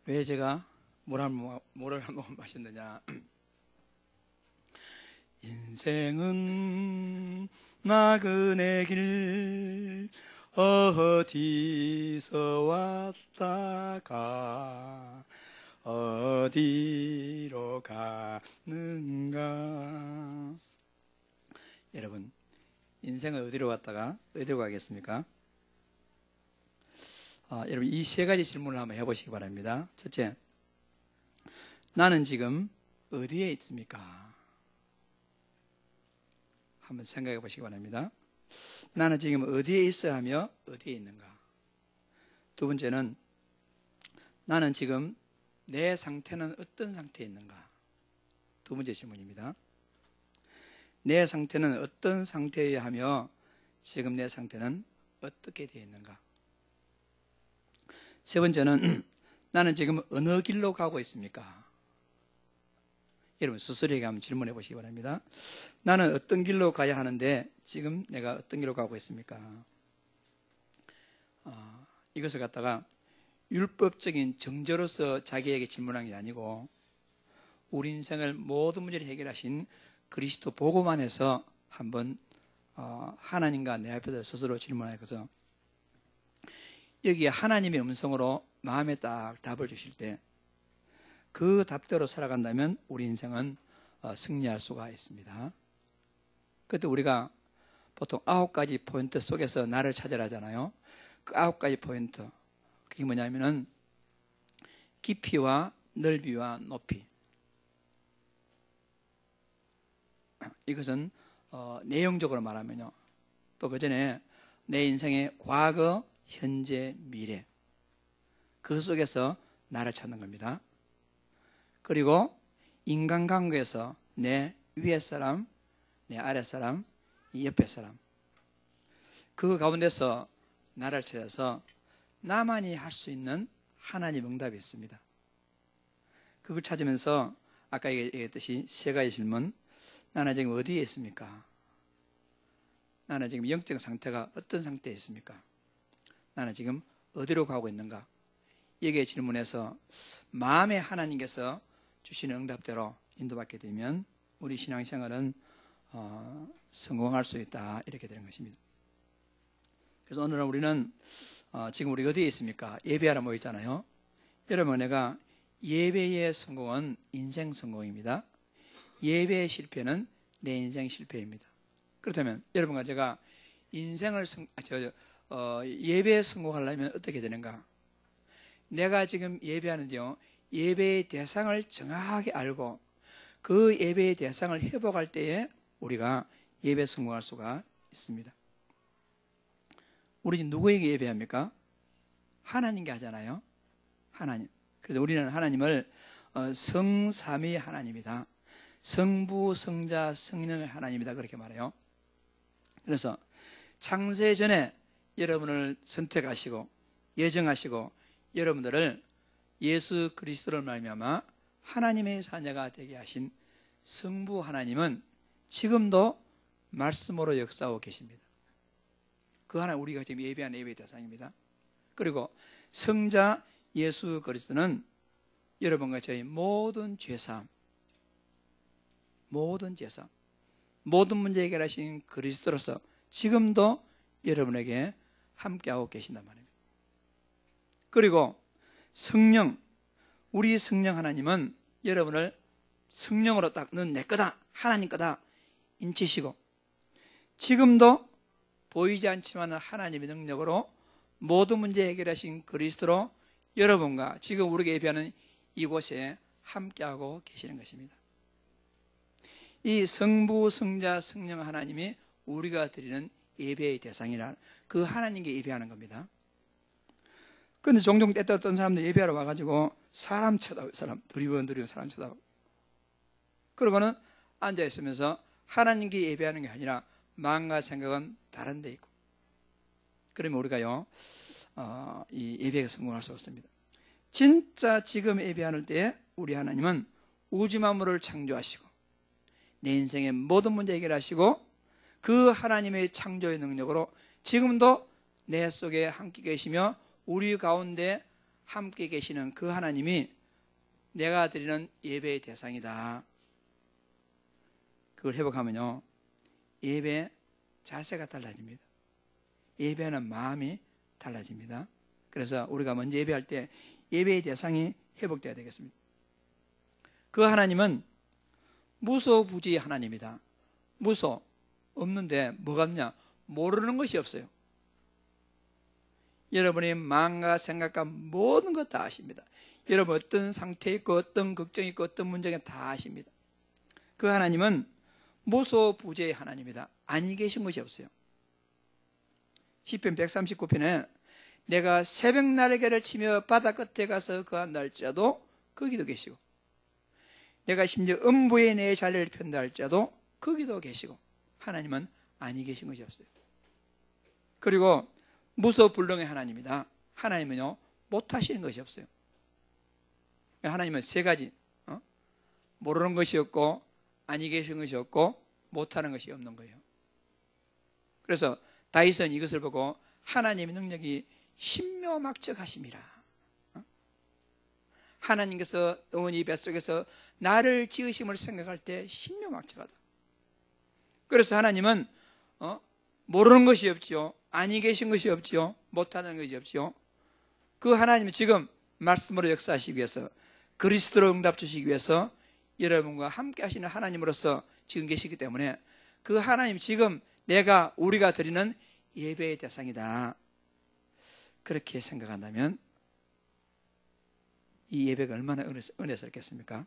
왜 제가 뭐를 한번 마셨느냐? 인생은 나그네 길 어디서 왔다가 어디로 가는가? 여러분, 인생은 어디로 왔다가 어디로 가겠습니까? 여러분, 이 세 가지 질문을 한번 해보시기 바랍니다. 첫째, 나는 지금 어디에 있습니까? 한번 생각해 보시기 바랍니다. 나는 지금 어디에 있어야 하며 어디에 있는가? 두 번째는, 나는 지금 내 상태는 어떤 상태에 있는가? 두 번째 질문입니다. 내 상태는 어떤 상태여야 하며 지금 내 상태는 어떻게 되어 있는가? 세 번째는, 나는 지금 어느 길로 가고 있습니까? 여러분 스스로에게 한번 질문해 보시기 바랍니다. 나는 어떤 길로 가야 하는데 지금 내가 어떤 길로 가고 있습니까? 이것을 갖다가 율법적인 정죄로서 자기에게 질문한 게 아니고 우리 인생을 모든 문제를 해결하신 그리스도 복음 안에서 한번 하나님과 내 앞에서 스스로 질문하여서 여기에 하나님의 음성으로 마음에 딱 답을 주실 때 그 답대로 살아간다면 우리 인생은 승리할 수가 있습니다. 그때 우리가 보통 9가지 포인트 속에서 나를 찾으라 하잖아요. 그 9가지 포인트, 그게 뭐냐면은 깊이와 넓이와 높이. 이것은 내용적으로 말하면요. 또 그 전에 내 인생의 과거, 현재, 미래, 그 속에서 나를 찾는 겁니다. 그리고 인간관계에서 내 위에 사람, 내 아래 사람, 이 옆에 사람, 그 가운데서 나를 찾아서 나만이 할 수 있는 하나님 응답이 있습니다. 그걸 찾으면서 아까 얘기했듯이 세 가지 질문. 나는 지금 어디에 있습니까? 나는 지금 영적 상태가 어떤 상태에 있습니까? 나는 지금 어디로 가고 있는가? 여기에 질문해서 마음의 하나님께서 주시는 응답대로 인도받게 되면 우리 신앙생활은 성공할 수 있다, 이렇게 되는 것입니다. 그래서 오늘은 우리는 지금 우리 어디에 있습니까? 예배하러 모였잖아요. 여러분, 내가 예배의 성공은 인생 성공입니다. 예배의 실패는 내 인생 실패입니다. 그렇다면 여러분과 제가 예배에 성공하려면 어떻게 되는가? 내가 지금 예배하는데요, 예배의 대상을 정확하게 알고 그 예배의 대상을 회복할 때에 우리가 예배에 성공할 수가 있습니다. 우리 누구에게 예배합니까? 하나님께 하잖아요. 하나님. 그래서 우리는 하나님을 성삼위 하나님이다, 성부, 성자, 성령의 하나님이다, 그렇게 말해요. 그래서 창세 전에 여러분을 선택하시고 예정하시고 여러분들을 예수 그리스도를 말미암아 하나님의 자녀가 되게 하신 성부 하나님은 지금도 말씀으로 역사하고 계십니다. 그 하나 우리가 지금 예배하는 예배의 대상입니다. 그리고 성자 예수 그리스도는 여러분과 저희 모든 죄사함, 모든 문제 해결하신 그리스도로서 지금도 여러분에게 함께하고 계신단 말입니다. 그리고 성령, 우리 성령 하나님은 여러분을 성령으로 딱 넌 내 거다, 하나님 거다 인치시고 지금도 보이지 않지만 하나님의 능력으로 모든 문제 해결하신 그리스도로 여러분과 지금 우리가 예배하는 이곳에 함께하고 계시는 것입니다. 이 성부, 성자, 성령 하나님이 우리가 드리는 예배의 대상이라 그 하나님께 예배하는 겁니다. 그런데 종종 때때로 어떤 사람들 예배하러 와가지고 사람 쳐다보고, 사람 두리번 사람 쳐다보고, 그러고는 앉아있으면서 하나님께 예배하는 게 아니라 마음과 생각은 다른 데 있고, 그러면 우리가요 이 예배에 성공할 수 없습니다. 진짜 지금 예배하는 때에 우리 하나님은 우주 만물을 창조하시고 내 인생의 모든 문제 해결하시고 그 하나님의 창조의 능력으로 지금도 내 속에 함께 계시며 우리 가운데 함께 계시는 그 하나님이 내가 드리는 예배의 대상이다. 그걸 회복하면요, 예배 자세가 달라집니다. 예배하는 마음이 달라집니다. 그래서 우리가 먼저 예배할 때 예배의 대상이 회복되어야 되겠습니다. 그 하나님은 무소부지의 하나님이다. 무소, 없는데 뭐가 없냐? 모르는 것이 없어요. 여러분의 마음과 생각과 모든 것 다 아십니다. 여러분 어떤 상태에 있고 어떤 걱정이 있고 어떤 문제가 다 아십니다. 그 하나님은 무소부지의 하나님이다. 아니 계신 것이 없어요. 시편 139편에 내가 새벽 날개를 치며 바다 끝에 가서 거한다 할지라도 거기도 계시고, 내가 심지어 음부에 내 자리를 편다 할지라도 거기도 계시고, 하나님은 아니 계신 것이 없어요. 그리고 무소불능의 하나님이다. 하나님은요, 못하시는 것이 없어요. 하나님은 세 가지, 모르는 것이 없고 아니 계신 것이 없고 못하는 것이 없는 거예요. 그래서 다윗은 이것을 보고 하나님의 능력이 신묘막측하심이라. 하나님께서 어머니 뱃속에서 나를 지으심을 생각할 때 신묘막측하다. 그래서 하나님은 모르는 것이 없지요, 아니 계신 것이 없지요, 못하는 것이 없지요. 그 하나님은 지금 말씀으로 역사하시기 위해서, 그리스도로 응답 주시기 위해서 여러분과 함께 하시는 하나님으로서 지금 계시기 때문에 그 하나님 지금 우리가 드리는 예배의 대상이다. 그렇게 생각한다면 이 예배가 얼마나 은혜스럽겠습니까?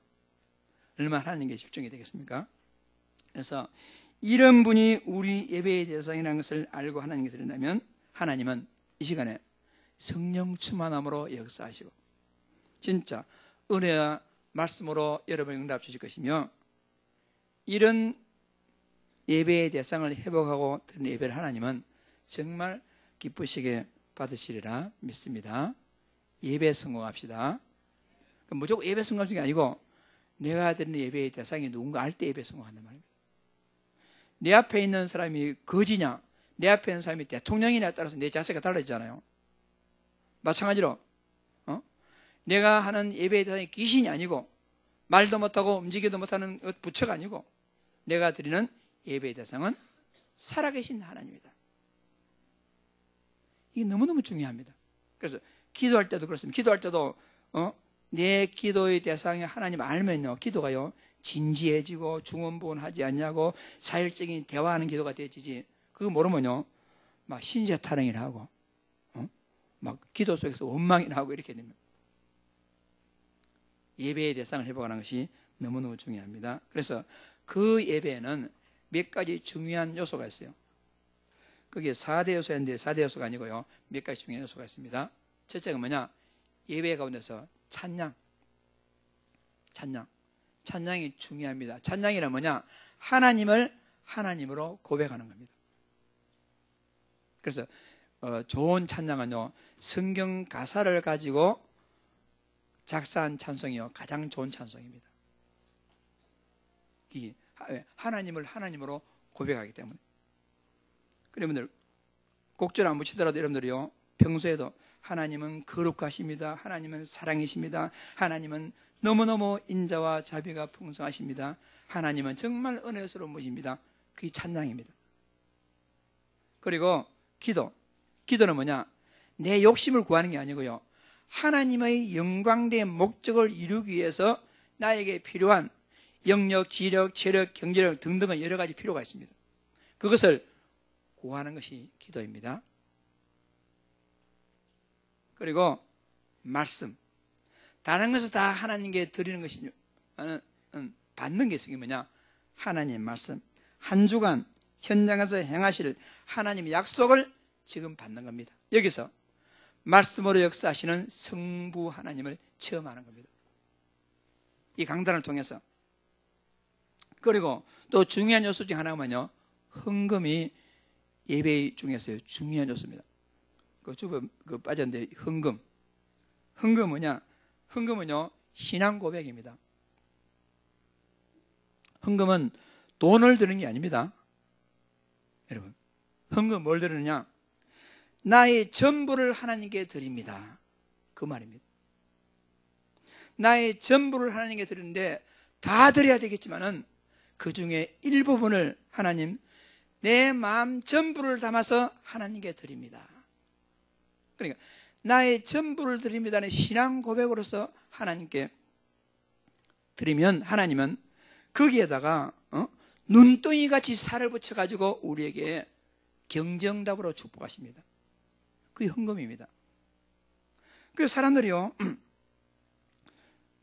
얼마나 하나님께 집중이 되겠습니까? 그래서 이런 분이 우리 예배의 대상이라는 것을 알고 하나님께 드린다면 하나님은 이 시간에 성령 충만함으로 역사하시고 진짜 은혜와 말씀으로 여러분에게 응답 주실 것이며, 이런 예배의 대상을 회복하고 드리는 예배를 하나님은 정말 기쁘시게 받으시리라 믿습니다. 예배 성공합시다. 무조건 예배 성공하는 게 아니고 내가 드리는 예배의 대상이 누군가 알 때 예배 성공한단 말입니다. 내 앞에 있는 사람이 거지냐, 내 앞에 있는 사람이 대통령이냐에 따라서 내 자세가 달라지잖아요. 마찬가지로 내가 하는 예배의 대상이 귀신이 아니고 말도 못하고 움직이도 못하는 부처가 아니고 내가 드리는 예배의 대상은 살아계신 하나님이다. 이게 너무너무 중요합니다. 그래서 기도할 때도 그렇습니다. 기도할 때도 내 기도의 대상이 하나님 알면요, 기도가요 진지해지고 중언부언하지 않냐고 사일적인 대화하는 기도가 되어지지, 그거 모르면요 막 신세타령이나 하고 막 기도 속에서 원망이나 하고 이렇게 됩니다. 예배의 대상을 회복하는 것이 너무너무 중요합니다. 그래서 그 예배에는 몇 가지 중요한 요소가 있어요. 그게 4대 요소인데 4대 요소가 아니고요, 몇 가지 중요한 요소가 있습니다. 첫째가 뭐냐? 예배 가운데서 찬양이 중요합니다. 찬양이란 뭐냐? 하나님을 하나님으로 고백하는 겁니다. 그래서 좋은 찬양은요, 성경 가사를 가지고 작사한 찬송이요 가장 좋은 찬송입니다. 하나님을 하나님으로 고백하기 때문에. 여러분들 곡절 안 붙이더라도 여러분들이요 평소에도 하나님은 거룩하십니다, 하나님은 사랑이십니다, 하나님은 너무너무 인자와 자비가 풍성하십니다, 하나님은 정말 은혜스러운 분이십니다. 그게 찬양입니다. 그리고 기도는 뭐냐? 내 욕심을 구하는 게 아니고요, 하나님의 영광된 목적을 이루기 위해서 나에게 필요한 영력, 지력, 체력, 경제력 등등의 여러 가지 필요가 있습니다. 그것을 구하는 것이 기도입니다. 그리고 말씀, 다른 것을 다 하나님께 드리는 것이 받는 게 있으니 뭐냐? 하나님의 말씀, 한 주간 현장에서 행하실 하나님의 약속을 지금 받는 겁니다. 여기서 말씀으로 역사하시는 성부 하나님을 체험하는 겁니다, 이 강단을 통해서. 그리고 또 중요한 요소 중 하나가면요, 헌금이 예배 중에서 중요한 요소입니다. 빠졌는데 헌금 뭐냐? 헌금은요 신앙 고백입니다. 헌금은 돈을 드는 게 아닙니다. 여러분, 헌금 뭘 드리느냐? 나의 전부를 하나님께 드립니다, 그 말입니다. 나의 전부를 하나님께 드리는데 다 드려야 되겠지만은 그 중에 일부분을 하나님 내 마음 전부를 담아서 하나님께 드립니다. 그러니까 나의 전부를 드립니다는 신앙 고백으로서 하나님께 드리면 하나님은 거기에다가 눈덩이 같이 살을 붙여가지고 우리에게 경정답으로 축복하십니다. 그게 헌금입니다. 그래서 사람들이요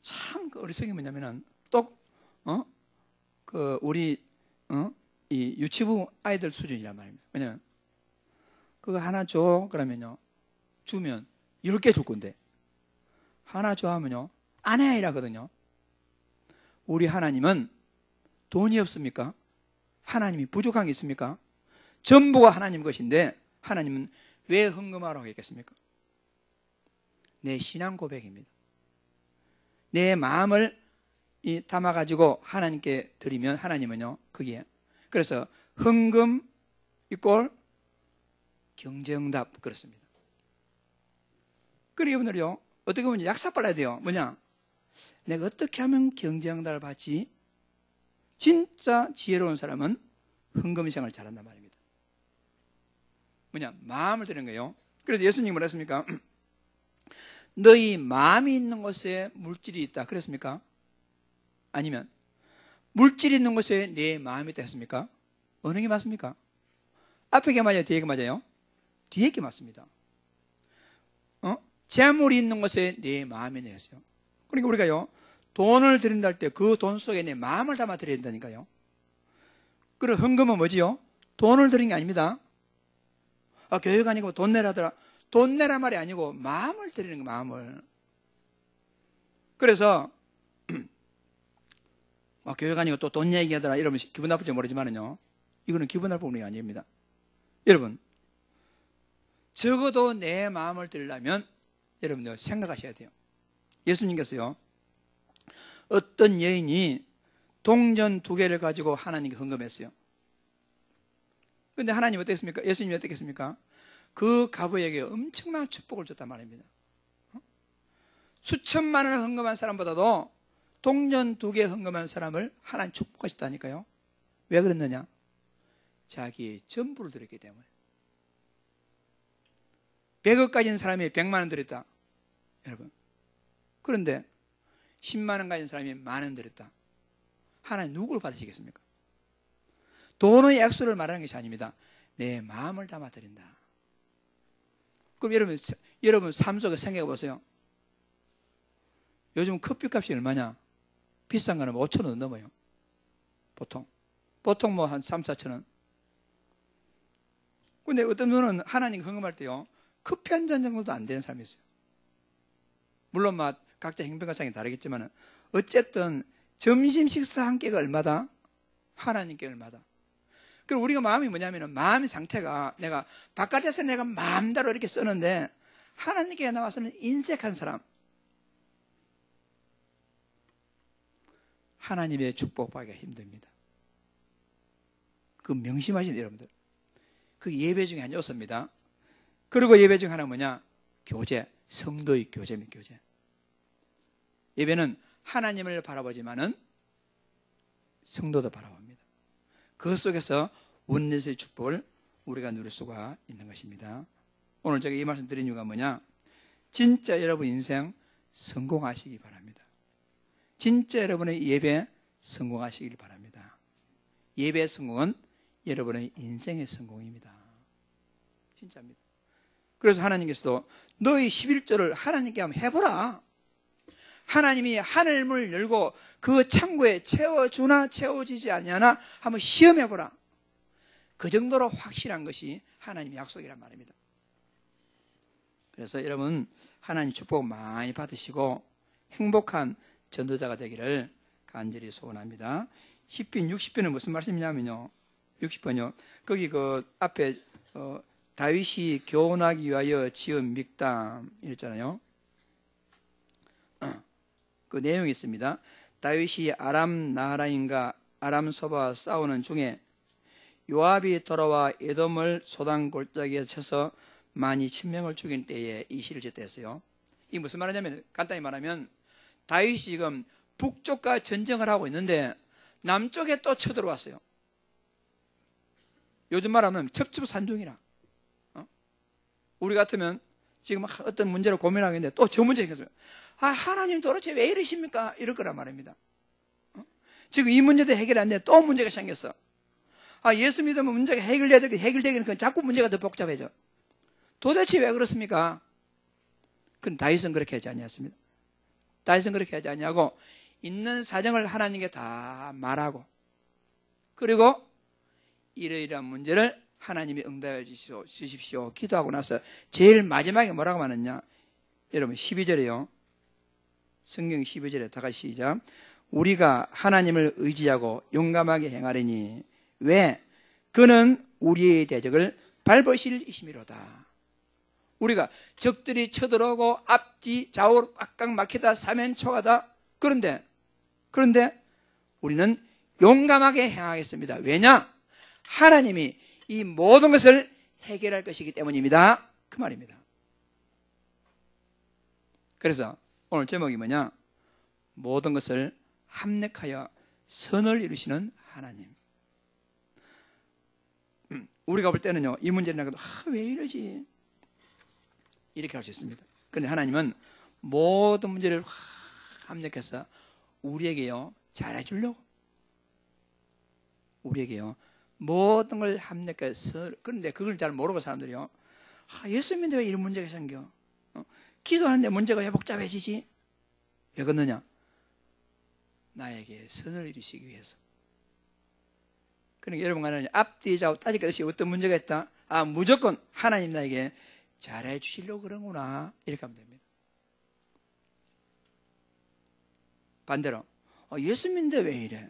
참 어리석은 게 뭐냐면은 우리 이 유치부 아이들 수준이란 말입니다. 왜냐면 그거 하나 줘 그러면요 주면 10개 줄 건데 하나 줘 하면요 안 해 이라거든요. 우리 하나님은 돈이 없습니까? 하나님이 부족한 게 있습니까? 전부가 하나님 것인데 하나님은 왜 헌금하라고 했겠습니까? 내 신앙 고백입니다. 내 마음을 담아가지고 하나님께 드리면 하나님은요 거기에 그래서 헌금 이꼴 경제응답 그렇습니다. 그리고 여러분들이요 어떻게 보면 약사 빨라야 돼요. 뭐냐? 내가 어떻게 하면 경제응답을 받지? 진짜 지혜로운 사람은 헌금 생활을 잘한단 말입니다. 뭐냐? 마음을 드리는 거예요. 그래서 예수님이 뭐라 했습니까? 너희 마음이 있는 곳에 물질이 있다 그랬습니까? 아니면 물질이 있는 곳에 내 마음이 있다 했습니까? 어느 게 맞습니까? 앞에 게 맞아요? 뒤에 게 맞아요? 뒤에 게 맞습니다. 재물이 있는 곳에 내 마음이 있어요. 그러니까 우리가요 돈을 드린다 할 때 그 돈 속에 내 마음을 담아 드려야 된다니까요. 그리고 헌금은 뭐지요? 돈을 드리는 게 아닙니다. 교회가 아니고 돈 내라더라. 돈 내라 말이 아니고 마음을 드리는 거 마음을. 그래서 교회가 아니고 또 돈 얘기하더라 이러면 기분 나쁠지 모르지만은요 이거는 기분 나쁜 게 아닙니다. 여러분 적어도 내 마음을 드리려면 여러분들 생각하셔야 돼요. 예수님께서요 어떤 여인이 동전 2개를 가지고 하나님께 헌금했어요. 그런데 하나님 어떻겠습니까? 예수님이 어떻겠습니까? 그 가부에게 엄청난 축복을 줬단 말입니다. 수천만 원을 헌금한 사람보다도 동전 2개 헌금한 사람을 하나님 축복하셨다니까요. 왜 그랬느냐? 자기의 전부를 드렸기 때문에. 100억 가진 사람이 100만 원 드렸다. 여러분. 그런데 10만 원 가진 사람이 10,000,000 원 드렸다. 하나님 누구를 받으시겠습니까? 돈의 액수를 말하는 것이 아닙니다. 내 마음을 담아 드린다. 그럼 여러분 삶 속에 생각해 보세요. 요즘 커피값이 얼마냐? 비싼 거는 5,000원 넘어요. 보통 뭐 한 3, 4,000원. 근데 어떤 분은 하나님 헌금할 때요 커피 한 잔 정도도 안 되는 사람이 있어요. 물론 각자 행편가상이 다르겠지만 어쨌든 점심 식사 한 끼가 얼마다? 하나님께 얼마다? 그리고 우리가 마음이 뭐냐면은 마음의 상태가 내가 바깥에서 내가 마음대로 이렇게 쓰는데 하나님께 나와서는 인색한 사람, 하나님의 축복받기가 힘듭니다. 그 명심하시는 여러분들. 그 예배 중에 한 6입니다. 그리고 예배 중 하나 뭐냐? 교제, 성도의 교제입니다. 교제. 예배는 하나님을 바라보지만은 성도도 바라봅니다. 그 속에서 원내스의 축복을 우리가 누릴 수가 있는 것입니다. 오늘 제가 이 말씀 드린 이유가 뭐냐? 진짜 여러분 인생 성공하시기 바랍니다. 진짜 여러분의 예배 성공하시길 바랍니다. 예배의 성공은 여러분의 인생의 성공입니다. 진짜입니다. 그래서 하나님께서도 너희 11조를 하나님께 한번 해보라. 하나님이 하늘문을 열고 그 창고에 채워주나 채워지지 않냐나 한번 시험해보라. 그 정도로 확실한 것이 하나님의 약속이란 말입니다. 그래서 여러분 하나님 축복 많이 받으시고 행복한 전도자가 되기를 간절히 소원합니다. 시편 60편은 무슨 말씀이냐면요 60편이요 거기 그 앞에 다윗이 교훈하기 위하여 지은 믹담 이랬잖아요. 그 내용이 있습니다. 다윗이 아람 나하라인과 아람 소바와 싸우는 중에 요압이 돌아와 에돔을 소단 골짜기에 쳐서 많이 1000명을 죽인 때에 이 시를 짓했어요. 이게 무슨 말이냐면 간단히 말하면 다윗이 지금 북쪽과 전쟁을 하고 있는데 남쪽에 또 쳐들어왔어요. 요즘 말하면 첩첩산중이라. 우리 같으면 지금 어떤 문제를 고민하고 있는데 또 저 문제 생겼어요. 하나님 도대체 왜 이러십니까? 이럴 거란 말입니다. 지금 이 문제도 해결 안 돼. 또 문제가 생겼어. 예수 믿으면 문제가 해결되기는 자꾸 문제가 더 복잡해져. 도대체 왜 그렇습니까? 그건 다윗은 그렇게 하지 않았습니다. 다윗은 그렇게 하지 않냐고 있는 사정을 하나님께 다 말하고, 그리고 이러이러한 문제를 하나님이 응답해 주십시오 기도하고 나서 제일 마지막에 뭐라고 말했냐? 여러분 12절에요. 성경 12절에 다 같이 시작. 우리가 하나님을 의지하고 용감하게 행하리니 왜? 그는 우리의 대적을 밟으실 이심이로다. 우리가 적들이 쳐들어오고 앞뒤 좌우로 꽉꽉 막히다 사면초가다. 그런데 우리는 용감하게 행하겠습니다. 왜냐? 하나님이 이 모든 것을 해결할 것이기 때문입니다. 그 말입니다. 그래서 오늘 제목이 뭐냐? 모든 것을 합력하여 선을 이루시는 하나님. 우리가 볼 때는요, 이 문제를 나가도 왜 이러지? 이렇게 할 수 있습니다. 그런데 하나님은 모든 문제를 합력해서 우리에게요 잘해주려고, 우리에게요 모든 걸 합력해서. 그런데 그걸 잘 모르고 사람들이요, 예수 믿는데 왜 이런 문제가 생겨? 기도하는데 문제가 왜 복잡해지지? 왜 그러느냐? 나에게 선을 이루시기 위해서. 그러니까 여러분 하나님 앞뒤 좌우 따질 것 없이 어떤 문제가 있다? 무조건 하나님 나에게 잘해 주시려고 그런구나, 이렇게 하면 됩니다. 반대로 예수 믿는데 왜 이래?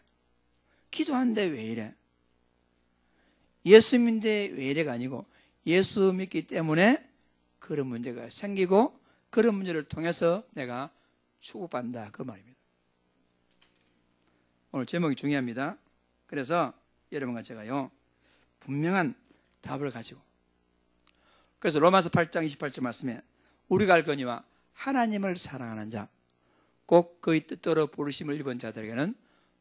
기도하는데 왜 이래? 예수 믿는데 왜 이래가 아니고 예수 믿기 때문에 그런 문제가 생기고 그런 문제를 통해서 내가 축복받는다, 그 말입니다. 오늘 제목이 중요합니다. 그래서 여러분과 제가요 분명한 답을 가지고, 그래서 로마서 8장 28절 말씀에 우리가 알거니와 하나님을 사랑하는 자 꼭 그의 뜻대로 부르심을 입은 자들에게는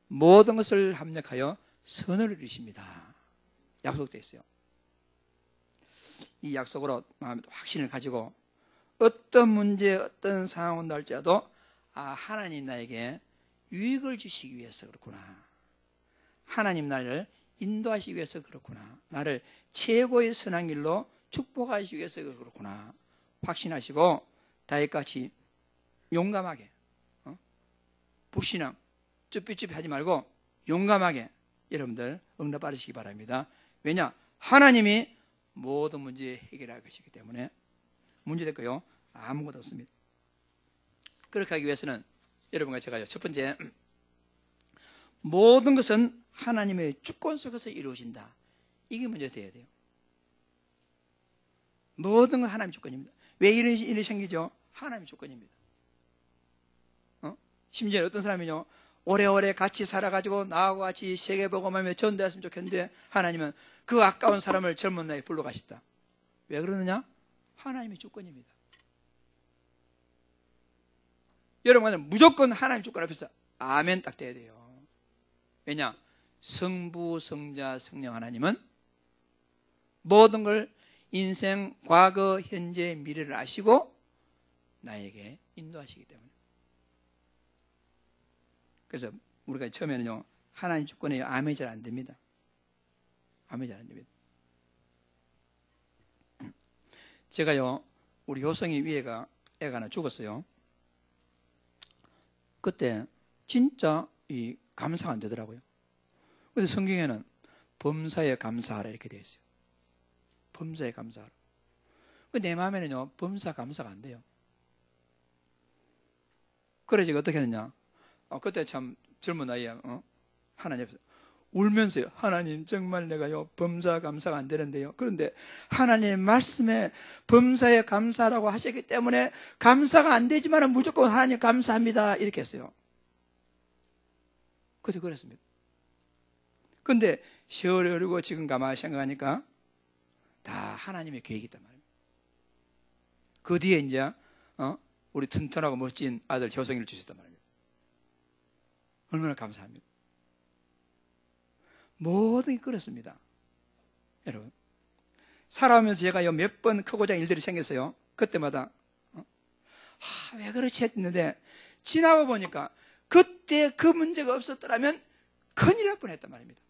모든 것을 합력하여 선을 이루십니다. 약속되어 있어요. 이 약속으로 마음에 확신을 가지고 어떤 문제, 어떤 상황 온다 할지라도 하나님 나에게 유익을 주시기 위해서 그렇구나, 하나님 나를 인도하시기 위해서 그렇구나, 나를 최고의 선한 길로 축복하시기 위해서 그렇구나 확신하시고 다윗같이 용감하게, 불신앙 쭈삣쭈삣 하지 말고 용감하게 여러분들 응답 받으시기 바랍니다. 왜냐? 하나님이 모든 문제 해결할 것이기 때문에 문제될 거요 아무것도 없습니다. 그렇게 하기 위해서는 여러분과 제가요, 첫 번째, 모든 것은 하나님의 주권 속에서 이루어진다, 이게 먼저 돼야 돼요. 모든 건 하나님의 주권입니다. 왜 이런 일이 생기죠? 하나님의 주권입니다. 심지어 어떤 사람이요, 오래오래 같이 살아가지고 나하고 같이 세계복음하며 전도했으면 좋겠는데 하나님은 그 아까운 사람을 젊은 나이에 불러가셨다. 왜 그러느냐? 하나님의 주권입니다. 여러분은 무조건 하나님 주권 앞에서 아멘 딱 돼야 돼요. 왜냐? 성부, 성자, 성령 하나님은 모든 걸 인생, 과거, 현재, 미래를 아시고 나에게 인도하시기 때문에. 그래서 우리가 처음에는요, 하나님 주권에 아멘이 잘 안 됩니다. 아멘이 잘 안 됩니다. 제가요, 우리 효성이 위에가 애가 하나 죽었어요. 그때 진짜 이 감사가 안 되더라고요. 그래서 성경에는 범사에 감사하라 이렇게 되어 있어요. 범사에 감사하라. 내 마음에는요, 범사 감사가 안 돼요. 그래 제가 어떻게 했느냐? 그때 참 젊은 나이에 하나님 앞에서 울면서요, 하나님 정말 내가요 범사 감사가 안 되는데요, 그런데 하나님 말씀에 범사에 감사라고 하셨기 때문에 감사가 안 되지만 무조건 하나님 감사합니다 이렇게 했어요. 그때 그랬습니다. 그런데 세월이 흐르고 지금 가만히 생각하니까 다 하나님의 계획이 있단 말입니다. 그 뒤에 이제 우리 튼튼하고 멋진 아들 효성이를 주셨단 말입니다. 얼마나 감사합니다. 모든 게 그렇습니다. 여러분, 살아오면서 제가 몇 번 크고 작은 일들이 생겼어요. 그때마다 왜 그렇지 했는데 지나고 보니까 그때 그 문제가 없었더라면 큰일 날 뻔했단 말입니다.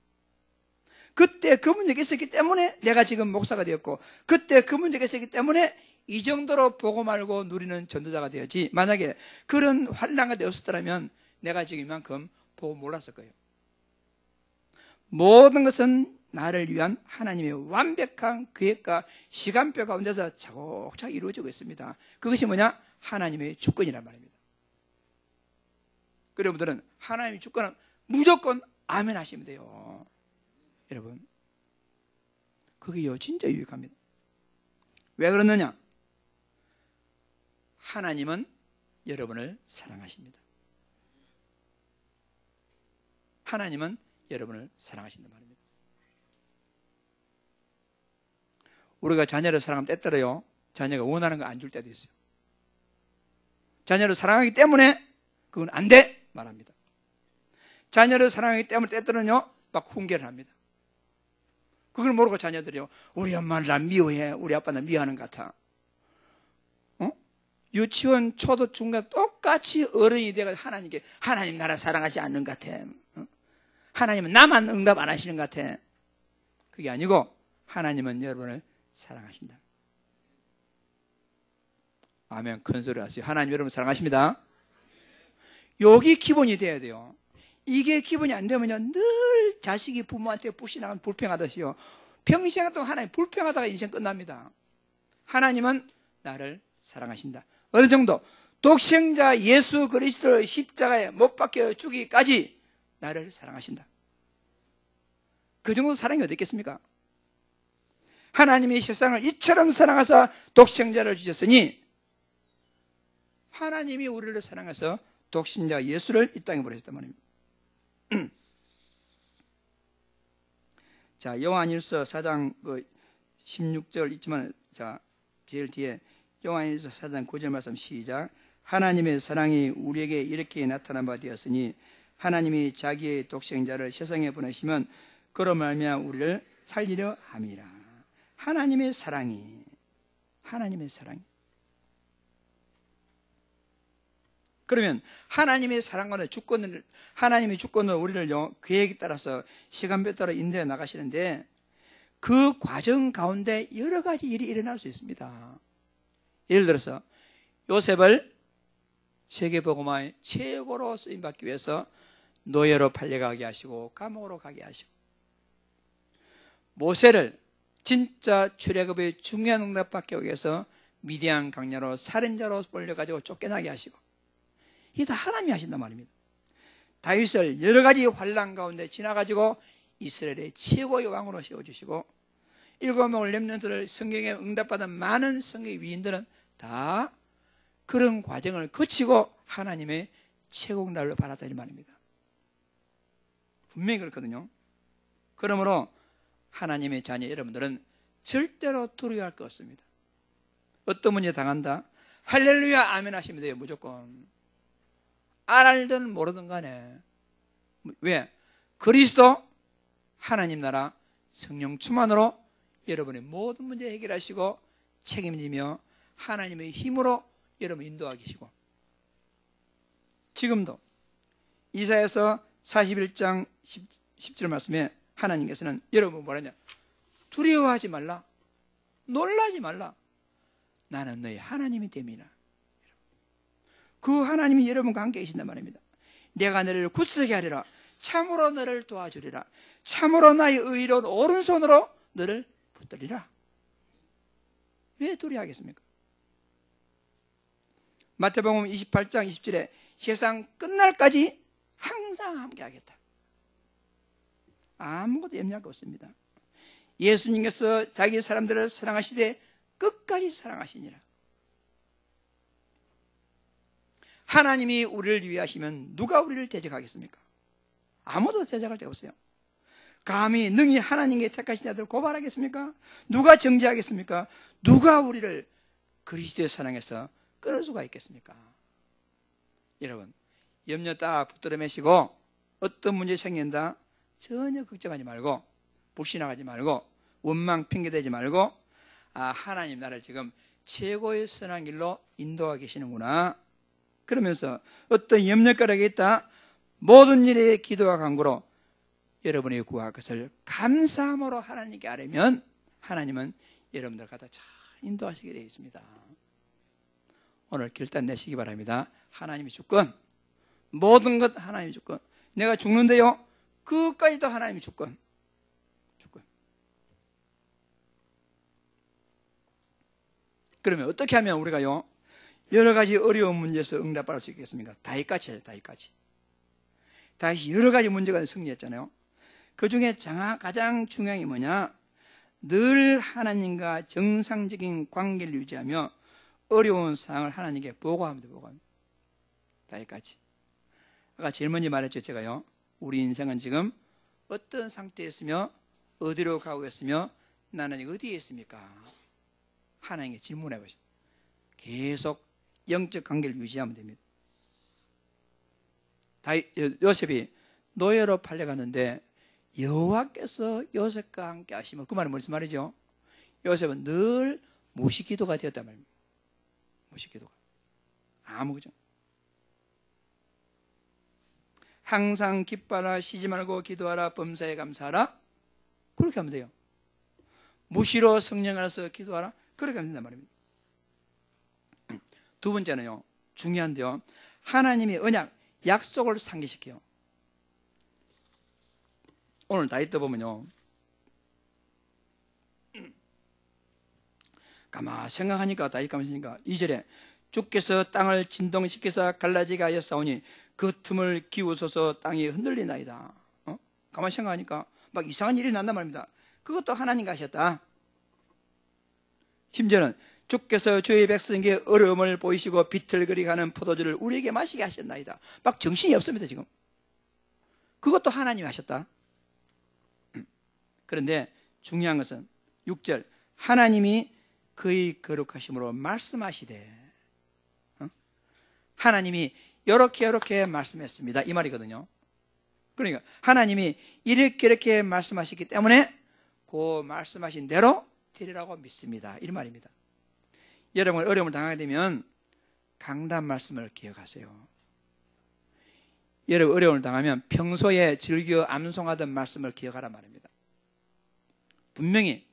그때 그 문제가 있었기 때문에 내가 지금 목사가 되었고, 그때 그 문제가 있었기 때문에 이 정도로 보고 말고 누리는 전도자가 되었지, 만약에 그런 환난이 없었더라면 내가 지금 이만큼 보고 몰랐을 거예요. 모든 것은 나를 위한 하나님의 완벽한 계획과 시간표 가운데서 차곡차곡 이루어지고 있습니다. 그것이 뭐냐? 하나님의 주권이란 말입니다. 그리고 여러분들은 하나님의 주권은 무조건 아멘 하시면 돼요. 여러분, 그게요 진짜 유익합니다. 왜 그러느냐? 하나님은 여러분을 사랑하십니다. 하나님은 여러분을 사랑하신단 말입니다. 우리가 자녀를 사랑하면 때때로요, 자녀가 원하는 거 안 줄 때도 있어요. 자녀를 사랑하기 때문에 그건 안 돼 말합니다. 자녀를 사랑하기 때문에 때때로는요 막 훈계를 합니다. 그걸 모르고 자녀들이요, 우리 엄마를 나 미워해, 우리 아빠 나 미워하는 것 같아. 유치원, 초도, 중간 똑같이 어른이 돼가지고 하나님께, 하나님 나를 사랑하지 않는 것 같아. 하나님은 나만 응답 안 하시는 것 같아. 그게 아니고 하나님은 여러분을 사랑하신다. 아멘. 큰 소리 하세요. 하나님 여러분 사랑하십니다. 여기 기본이 돼야 돼요. 이게 기본이 안 되면요, 늘 자식이 부모한테 불신하면 불평하듯이요, 평생 동안 하나님 불평하다가 인생 끝납니다. 하나님은 나를 사랑하신다. 어느 정도? 독생자 예수 그리스도를 십자가에 못 박혀 죽이기까지 나를 사랑하신다. 그 정도 사랑이 어디 있겠습니까? 하나님이 세상을 이처럼 사랑하사 독생자를 주셨으니 하나님이 우리를 사랑해서 독생자 예수를 이 땅에 보내셨단 말입니다. 자, 요한일서 4장 16절 있지만, 자, 제일 뒤에 요한일서 4장 9절 말씀 시작. 하나님의 사랑이 우리에게 이렇게 나타난 바 되었으니 하나님이 자기의 독생자를 세상에 보내시면 그로 말미암아 우리를 살리려 함이라. 하나님의 사랑이, 하나님의 사랑이. 그러면 하나님의 사랑과는 주권을, 하나님의 주권은 우리를 계획에 따라서 시간표에 따라 인도해 나가시는데, 그 과정 가운데 여러 가지 일이 일어날 수 있습니다. 예를 들어서 요셉을 세계복음화의 최고로 쓰임받기 위해서 노예로 팔려가게 하시고 감옥으로 가게 하시고, 모세를 진짜 출애굽의 중요한 응답 받기 위해서 미디안 강야로 살인자로 몰려가지고 쫓겨나게 하시고, 이게 다 하나님이 하신단 말입니다. 다윗을 여러 가지 환난 가운데 지나가지고 이스라엘의 최고의 왕으로 세워주시고, 7명의 렘넌트를 성경에 응답받은 많은 성경의 위인들은 다 그런 과정을 거치고 하나님의 최고 응답을 받았다는 말입니다. 분명히 그렇거든요. 그러므로 하나님의 자녀 여러분들은 절대로 두려워할 거 없습니다. 어떤 문제 당한다? 할렐루야 아멘 하시면 돼요. 무조건. 알든 모르든 간에. 왜? 그리스도 하나님 나라 성령 충만으로 여러분의 모든 문제 해결하시고 책임지며 하나님의 힘으로 여러분 인도하고 계시고, 지금도 이사야서 41장 10절 말씀에 하나님께서는 여러분 뭐라냐? 두려워하지 말라, 놀라지 말라, 나는 너희 하나님이 됨이라. 그 하나님이 여러분과 함께 계신단 말입니다. 내가 너를 굳세게 하리라, 참으로 너를 도와주리라, 참으로 나의 의로운 오른손으로 너를 붙들리라. 왜 두려워하겠습니까? 마태복음 28장 20절에 세상 끝날까지 항상 함께 하겠다. 아무것도 염려할 거 없습니다. 예수님께서 자기 사람들을 사랑하시되 끝까지 사랑하시니라. 하나님이 우리를 위하시면 누가 우리를 대적하겠습니까? 아무도 대적할 데 없어요. 감히 능히 하나님께 택하신 자들을 고발하겠습니까? 누가 정죄하겠습니까? 누가 우리를 그리스도의 사랑에서 끊을 수가 있겠습니까? 여러분, 염려 딱 붙들어 매시고 어떤 문제 생긴다 전혀 걱정하지 말고, 불신하지 말고, 원망 핑계대지 말고, 하나님 나를 지금 최고의 선한 길로 인도하고 계시는구나. 그러면서 어떤 염려거리가 있다, 모든 일에 기도와 간구로 여러분의 구할 것을 감사함으로 하나님께 아뢰면 하나님은 여러분들 갖다 잘 인도하시게 되어 있습니다. 오늘 결단 내시기 바랍니다. 하나님이 주권, 모든 것 하나님이 주권. 내가 죽는데요, 그것까지도 하나님이 주권. 그러면 어떻게 하면 우리가요, 여러 가지 어려운 문제에서 응답받을 수 있겠습니까? 다윗같이 해요, 다윗같이. 다윗이 여러 가지 문제가 승리했잖아요. 그 중에 가장 중요한 게 뭐냐? 늘 하나님과 정상적인 관계를 유지하며 어려운 상황을 하나님께 보고합니다. 다윗같이. 아까 제일 먼저 말했죠, 제가요. 우리 인생은 지금 어떤 상태에 있으며 어디로 가고 있으며 나는 어디에 있습니까? 하나님께 질문해 보시죠. 계속 영적 관계를 유지하면 됩니다. 요셉이 노예로 팔려갔는데 여호와께서 요셉과 함께 하시면, 그 말은 무슨 말이죠? 요셉은 늘 무식기도가 되었단 말입니다. 무식기도가. 그죠? 항상 기뻐하라, 쉬지 말고 기도하라, 범사에 감사하라. 그렇게 하면 돼요. 무시로 성령 안에서 기도하라. 그렇게 하면 된단 말입니다. 두 번째는요, 중요한데요, 하나님이 언약, 약속을 상기시켜요. 오늘 다윗도 보면요, 가만 생각하니까, 다윗 가만 생각하니까 2절에 주께서 땅을 진동시켜서 갈라지게 하였사오니 그 틈을 기우소서 땅이 흔들리나이다. 가만 생각하니까 막 이상한 일이 난단 말입니다. 그것도 하나님이 하셨다. 심지어는 주께서 저희 백성에게 어려움을 보이시고 비틀거리게 하는 포도주를 우리에게 마시게 하셨나이다. 막 정신이 없습니다, 지금. 그것도 하나님이 하셨다. 그런데 중요한 것은 6절, 하나님이 그의 거룩하심으로 말씀하시되, 하나님이 이렇게 말씀했습니다, 이 말이거든요. 그러니까 하나님이 이렇게 말씀하셨기 때문에 그 말씀하신 대로 되리라고 믿습니다, 이 말입니다. 여러분 어려움을 당하게 되면 강단 말씀을 기억하세요. 여러분 어려움을 당하면 평소에 즐겨 암송하던 말씀을 기억하란 말입니다. 분명히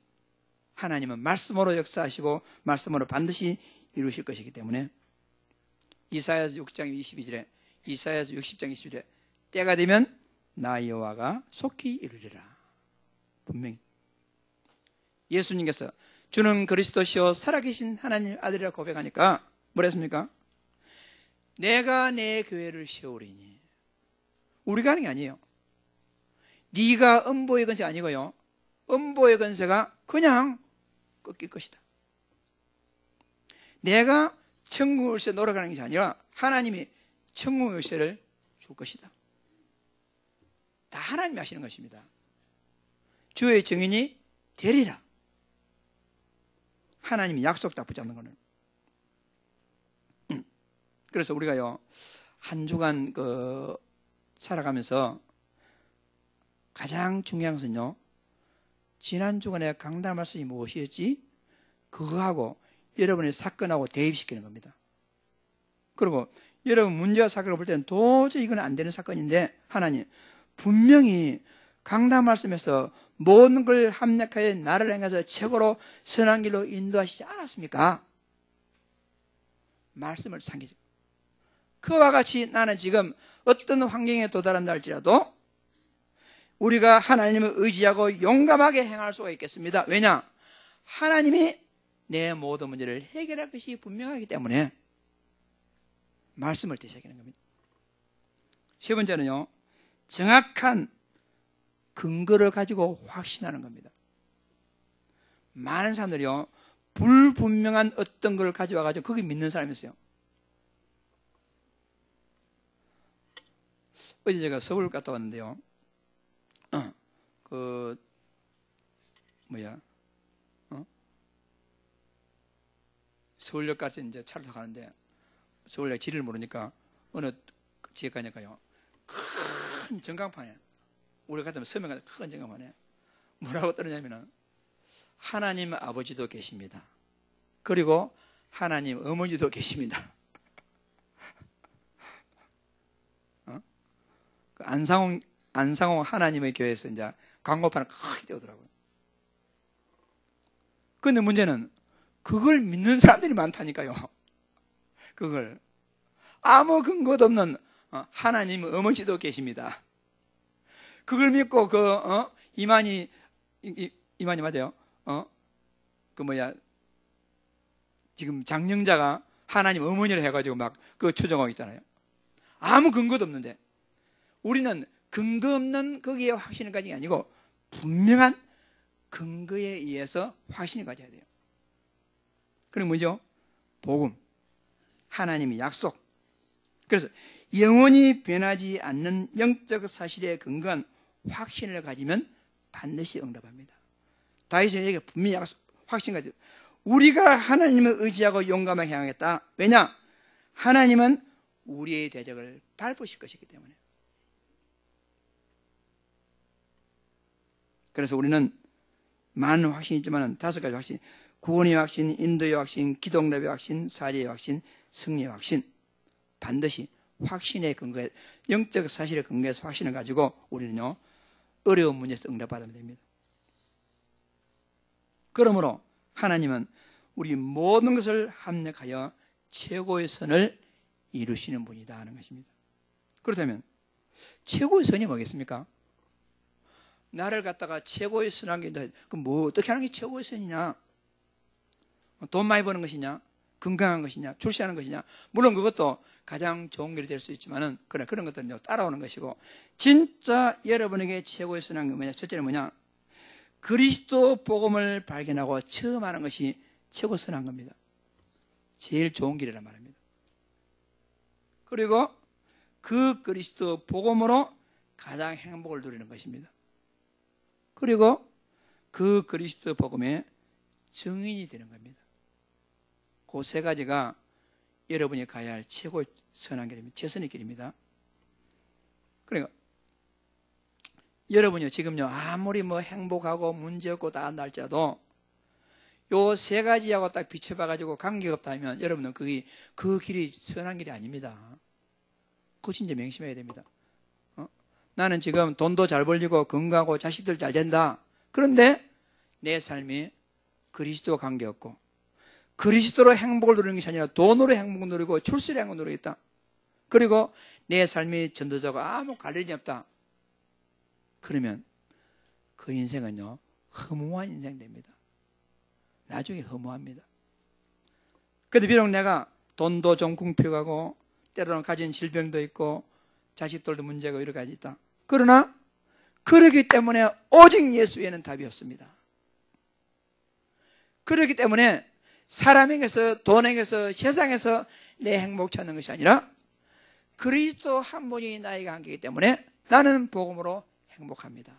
하나님은 말씀으로 역사하시고 말씀으로 반드시 이루실 것이기 때문에 이사야서 6장 22절에, 이사야서 60장 22절에 때가 되면 나 여호와가 속히 이루리라. 분명히 예수님께서 주는 그리스도시요 살아계신 하나님 아들이라 고백하니까 뭐라 했습니까? 내가 내 교회를 세우리니. 우리가 하는 게 아니에요. 네가 음보의 건세가 아니고요, 음보의 건세가 그냥 꺾일 것이다. 내가 천국의 열쇠 노력하는 것이 아니라 하나님이 천국의 열쇠를 줄 것이다. 다 하나님이 하시는 것입니다. 주의 증인이 되리라. 하나님이 약속 다 붙잡는 거는. 그래서 우리가요, 한 주간 살아가면서 가장 중요한 것은요, 지난 주간에 강단 말씀이 무엇이었지? 그거하고 여러분의 사건하고 대입시키는 겁니다. 그리고 여러분 문제와 사건을 볼 때는 도저히 이건 안 되는 사건인데 하나님 분명히 강단 말씀에서 모든 걸 합력하여 나를 향해서 최고로 선한 길로 인도하시지 않았습니까? 말씀을 상기죠. 그와 같이 나는 지금 어떤 환경에 도달한다 할지라도 우리가 하나님을 의지하고 용감하게 행할 수가 있겠습니다. 왜냐? 하나님이 내 모든 문제를 해결할 것이 분명하기 때문에 말씀을 되새기는 겁니다. 세 번째는요, 정확한 근거를 가지고 확신하는 겁니다. 많은 사람들이요, 불분명한 어떤 걸 가져와가지고 거기 믿는 사람이 있어요. 어제 제가 서울 갔다 왔는데요, 서울역까지 이제 차를 타고 가는데 서울역 지리를 모르니까 어느 지역 가니까요, 큰 전광판에, 우리 같으면 서명 같은 큰 전광판에 뭐라고 떠느냐면은 하나님 아버지도 계십니다. 그리고 하나님 어머니도 계십니다. 그 안상홍 하나님의 교회에서 이제 광고판을 크게 띄우더라고요. 그런데 문제는 그걸 믿는 사람들이 많다니까요. 그걸 아무 근거도 없는 하나님 어머니도 계십니다. 그걸 믿고 이만희 맞아요? 지금 장영자가 하나님 어머니를 해가지고 막 그 추정하고 있잖아요. 아무 근거도 없는데 우리는 근거 없는 거기에 확신을 가진 게 아니고 분명한 근거에 의해서 확신을 가져야 돼요. 그럼 뭐죠? 복음, 하나님의 약속. 그래서 영원히 변하지 않는 영적 사실에 근거한 확신을 가지면 반드시 응답합니다. 다윗에게 분명히 확신 가지고 우리가 하나님을 의지하고 용감하게 향하겠다. 왜냐? 하나님은 우리의 대적을 밟으실 것이기 때문에. 그래서 우리는 많은 확신이 있지만 5가지 확신, 구원의 확신, 인도의 확신, 기도응답의 확신, 사죄의 확신, 승리의 확신, 반드시 확신의 근거에, 영적 사실의 근거에서 확신을 가지고 우리는요 어려운 문제에서 응답받으면 됩니다. 그러므로 하나님은 우리 모든 것을 합력하여 최고의 선을 이루시는 분이다 하는 것입니다. 그렇다면 최고의 선이 뭐겠습니까? 나를 갖다가 최고의 선한 게 그럼 뭐 어떻게 하는 게 최고의 선이냐? 돈 많이 버는 것이냐? 건강한 것이냐? 출세하는 것이냐? 물론 그것도 가장 좋은 길이 될 수 있지만은 그런 것들은 따라오는 것이고, 진짜 여러분에게 최고의 선한 게 뭐냐? 첫째는 뭐냐? 그리스도 복음을 발견하고 처음 하는 것이 최고 선한 겁니다. 제일 좋은 길이란 말입니다. 그리고 그 그리스도 복음으로 가장 행복을 누리는 것입니다. 그리고 그 그리스도 복음의 증인이 되는 겁니다. 그 3가지가 여러분이 가야 할 최고의 선한 길입니다. 최선의 길입니다. 그러니까 여러분이 지금요 아무리 행복하고 문제 없고 다 한다 할지라도 요 3가지하고 딱 비춰봐가지고 관계가 없다면 여러분은 그 길이 선한 길이 아닙니다. 그거 진짜 명심해야 됩니다. 나는 지금 돈도 잘 벌리고 건강하고 자식들 잘 된다. 그런데 내 삶이 그리스도와 관계없고 그리스도로 행복을 누리는 것이 아니라 돈으로 행복을 누리고 출세로 행복을 누리겠다. 그리고 내 삶이 전도자고 아무 관련이 없다. 그러면 그 인생은요 허무한 인생 됩니다. 나중에 허무합니다. 그런데 비록 내가 돈도 좀 궁핍하고 때로는 가진 질병도 있고 자식들도 문제가 여러 가지 있다. 그러나 그렇기 때문에 오직 예수 외에는 답이 없습니다. 그렇기 때문에 사람에게서 돈에게서 세상에서 내 행복 찾는 것이 아니라 그리스도 한 분이 나에게 함께이기 때문에 나는 복음으로 행복합니다.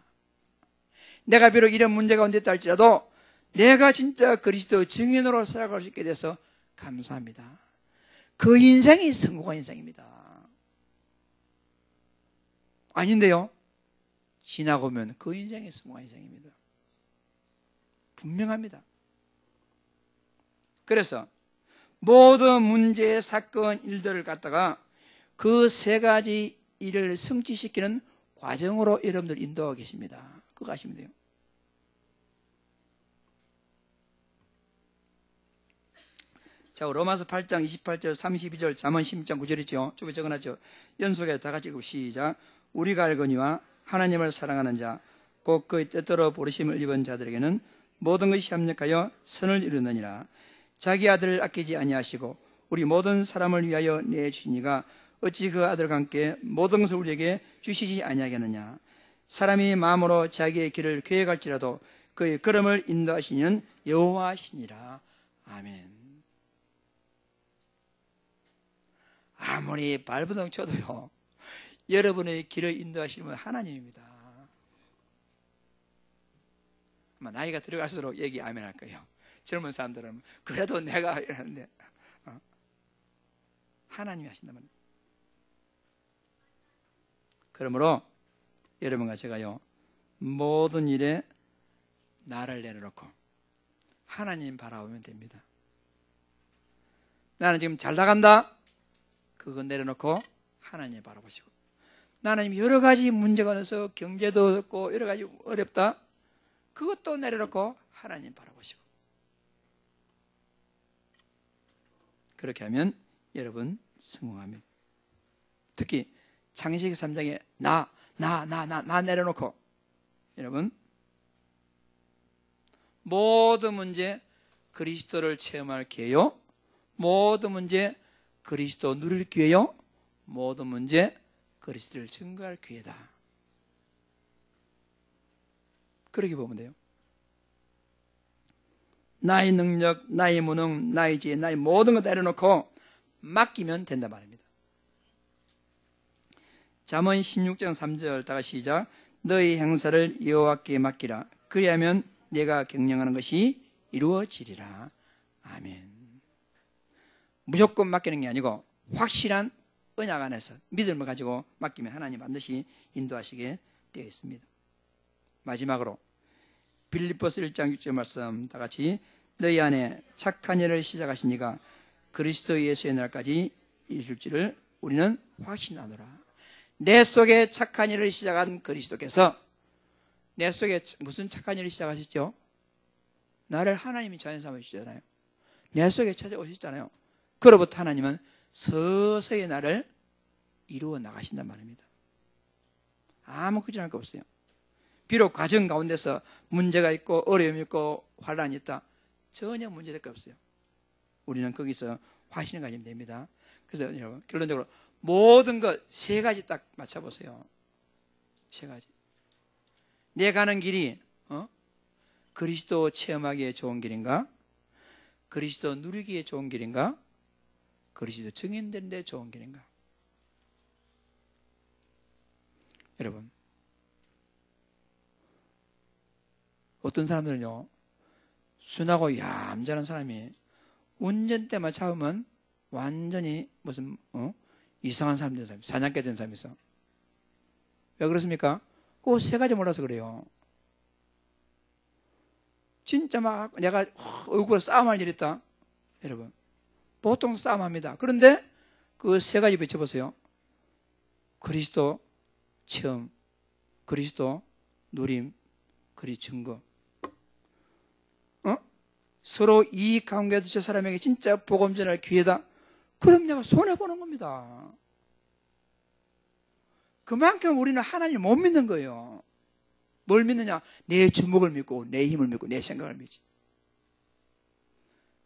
내가 비록 이런 문제가 온다 할지라도 내가 진짜 그리스도 증인으로 살아갈 수 있게 돼서 감사합니다. 그 인생이 성공한 인생입니다. 아닌데요, 지나고 보면 그 인생이 성공한 인생입니다. 분명합니다. 그래서 모든 문제, 사건, 일들을 갖다가 그 3가지 일을 성취시키는 과정으로 여러분들 인도하고 계십니다. 그거 아시면 돼요. 자, 로마서 8장 28절 32절 잠언 16장 9절 있죠. 저기 적어놨죠. 연속해서 다 같이 읽고 시작. 우리가 알거니와 하나님을 사랑하는 자 곧 그의 뜻대로 부르심을 입은 자들에게는 모든 것이 협력하여 선을 이루느니라. 자기 아들을 아끼지 아니하시고 우리 모든 사람을 위하여 내주시니가 어찌 그 아들과 함께 모든 것을 우리에게 주시지 아니하겠느냐. 사람이 마음으로 자기의 길을 계획할지라도 그의 걸음을 인도하시는 여호와시니라. 아멘. 아무리 발버둥 쳐도요 여러분의 길을 인도하시는 분은 하나님입니다. 아마 나이가 들어갈수록 얘기 아멘 할 거예요. 젊은 사람들은 그래도 내가 이러는데 하나님이 하신다면 그러므로 여러분과 제가요, 모든 일에 나를 내려놓고 하나님 바라보면 됩니다. 나는 지금 잘 나간다, 그거 내려놓고 하나님 바라보시고, 나는 여러 가지 문제가 있어서 경제도 없고 여러 가지 어렵다, 그것도 내려놓고 하나님 바라보시고, 그렇게 하면 여러분 성공합니다. 특히 창세기 3장에 나 내려놓고, 여러분 모든 문제 그리스도를 체험할 기회요, 모든 문제 그리스도 누릴 기회요, 모든 문제 그리스도를 증거할 기회다. 그렇게 보면 돼요. 나의 능력, 나의 무능, 나의 지혜, 나의 모든 것 내려놓고 맡기면 된단 말입니다. 잠언 16장 3절 다가 시작. 너희 행사를 여호와께 맡기라. 그리하면 내가 경영하는 것이 이루어지리라. 아멘. 무조건 맡기는 게 아니고 확실한 언약 안에서 믿음을 가지고 맡기면 하나님 반드시 인도하시게 되어 있습니다. 마지막으로 빌립보서 1장 6절 말씀 다 같이, 너희 안에 착한 일을 시작하신 이가 그리스도 예수의 날까지 이루실지를 우리는 확신하노라. 내 속에 착한 일을 시작한 그리스도께서 내 속에 무슨 착한 일을 시작하셨죠? 나를 하나님이 자연 삼으시잖아요. 내 속에 찾아오셨잖아요. 그로부터 하나님은 서서히 나를 이루어 나가신단 말입니다. 아무 걱정할 거 없어요. 비록 과정 가운데서 문제가 있고 어려움이 있고 환란이 있다, 전혀 문제될 거 없어요. 우리는 거기서 확신을 가지면 됩니다. 그래서 여러분, 결론적으로 모든 것 세 가지 딱 맞춰보세요. 세 가지. 내 가는 길이 그리스도 체험하기에 좋은 길인가? 그리스도 누리기에 좋은 길인가? 그리스도 증인되는 데 좋은 길인가? 여러분, 어떤 사람들은요, 순하고 얌전한 사람이 운전대만 잡으면 완전히 무슨 이상한 사람 되는 사람, 사냥개 되는 사람이 있어. 왜 그렇습니까? 그 세 가지 몰라서 그래요. 진짜 막 내가 얼굴에 싸움할 일 있다, 여러분, 보통 싸움합니다. 그런데 그 세 가지 비춰보세요. 그리스도 체험, 그리스도 누림, 그리스도 증거. 서로 이익 관계도 저 사람에게 진짜 복음 전할 기회다. 그럼 내가 손해보는 겁니다. 그만큼 우리는 하나님을 못 믿는 거예요. 뭘 믿느냐? 내 주먹을 믿고 내 힘을 믿고 내 생각을 믿지.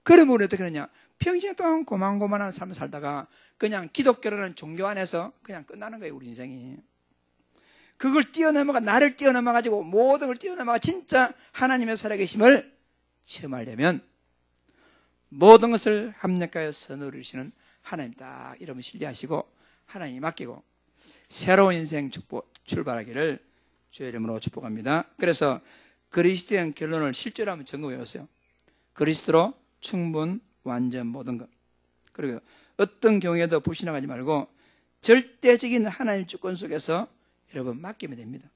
그러면 우리 어떻게 하느냐? 평생 동안 고만고만한 삶을 살다가 그냥 기독교라는 종교 안에서 그냥 끝나는 거예요, 우리 인생이. 그걸 뛰어넘어가, 나를 뛰어넘어가지고 모든 걸 뛰어넘어가 진짜 하나님의 살아계심을 체험하려면 모든 것을 합력하여 선을 이루시는 하나님 딱 이름을 신뢰하시고 하나님 맡기고 새로운 인생 축복 출발하기를 주의 이름으로 축복합니다. 그래서 그리스도의 결론을 실제로 한번 점검해 보세요. 그리스도로 충분 완전 모든 것. 그리고 어떤 경우에도 불신하지 말고 절대적인 하나님 주권 속에서 여러분 맡기면 됩니다.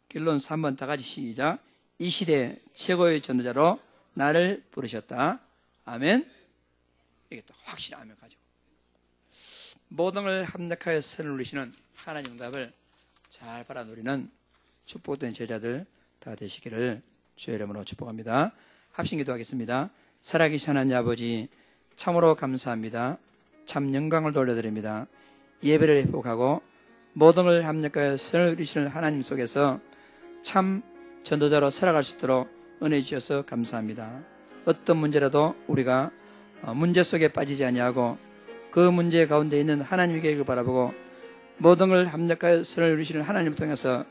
결론 3번 다 같이 시작. 이 시대 최고의 전도자로 나를 부르셨다. 아멘. 이게 또 확실히 아멘 가지고 모든 걸 합력하여 선을 누리시는 하나님 응답을 잘 바라 누리는 축복된 제자들 다 되시기를 주의 이름으로 축복합니다. 합심 기도하겠습니다. 살아계신 하나님 아버지, 참으로 감사합니다. 참 영광을 돌려드립니다. 예배를 회복하고 모든 걸 합력하여 선을 누리시는 하나님 속에서 참 전도자로 살아갈 수 있도록 은혜 주셔서 감사합니다. 어떤 문제라도 우리가 문제 속에 빠지지 아니하고 그 문제 가운데 있는 하나님의 계획을 바라보고 모든 걸 합력하여 선을 누리시는 하나님을 통해서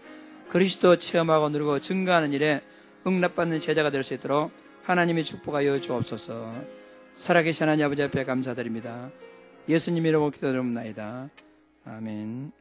그리스도 체험하고 누리고 증거하는 일에 응답받는 제자가 될 수 있도록 하나님이 축복하여 주옵소서. 살아계신 하나님 아버지 앞에 감사드립니다. 예수님 이름으로 기도드립니다. 아멘.